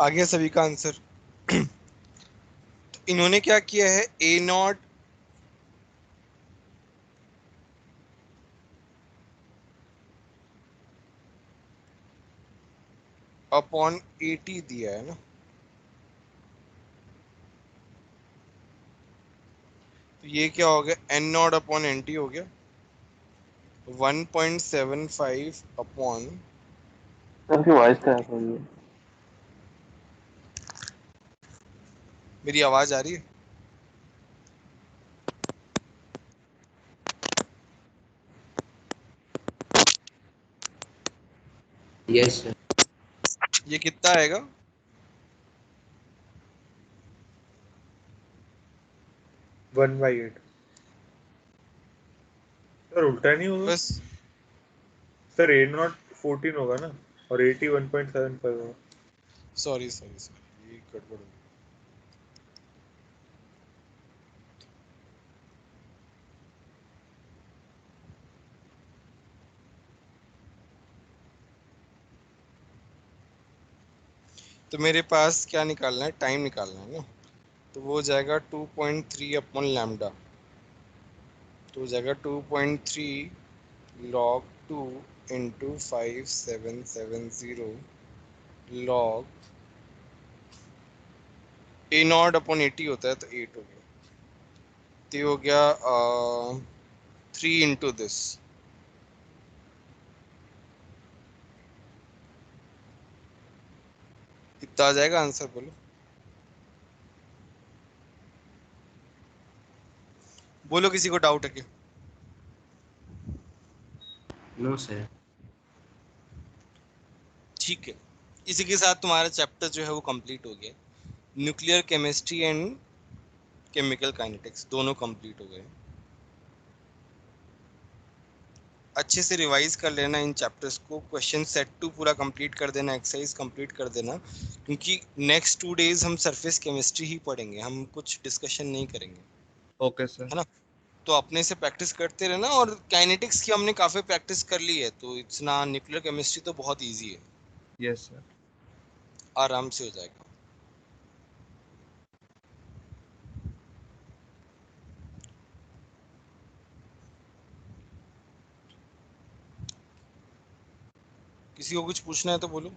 Speaker 1: आ गया सभी का आंसर? तो इन्होंने क्या किया है, ए नॉट अपॉन 80 दिया है ना, तो ये क्या हो गया, N naught upon N t हो गया 1.75 अपॉन,
Speaker 6: आपकी वॉइस खराब हो रही है।
Speaker 1: मेरी आवाज आ रही है?
Speaker 2: Yes sir.
Speaker 1: ये कितना आएगा?
Speaker 4: 1/8। सर उल्टा नहीं होगा
Speaker 1: बस
Speaker 4: सर, ए नॉट 14 होगा ना और 80 1.75 होगा।
Speaker 1: सॉरी सॉरी सॉरी, ये गड़बड़ हो गई। तो मेरे पास क्या निकालना है, टाइम निकालना है ना, तो वो हो जाएगा 2.3 अपॉन लैम्डा, तो हो जाएगा 2.3 log 2 into 5770 log A not upon 80 होता है तो 8 हो गया, तो ये हो गया 3 इंटू दिस, कितना आ जाएगा आंसर बोलो? बोलो, किसी को डाउट है क्या?
Speaker 2: No sir.
Speaker 1: ठीक है, इसी के साथ तुम्हारा चैप्टर जो है वो कंप्लीट हो गया। Nuclear chemistry and chemical kinetics दोनों कंप्लीट हो गए। अच्छे से रिवाइज कर लेना इन चैप्टर्स को, क्वेश्चन सेट 2 पूरा कंप्लीट कर देना, एक्सरसाइज कंप्लीट कर देना, क्योंकि नेक्स्ट 2 डेज हम सरफेस केमिस्ट्री ही पढ़ेंगे, हम कुछ डिस्कशन नहीं करेंगे,
Speaker 5: ओके सर।
Speaker 1: है ना। तो अपने से प्रैक्टिस करते रहना, और काइनेटिक्स की हमने काफ़ी प्रैक्टिस कर ली है, तो इतना न्यूक्लियर केमिस्ट्री तो बहुत ईजी है,
Speaker 5: यस सर।
Speaker 1: आराम से हो जाएगा। किसी को कुछ पूछना है तो बोलो।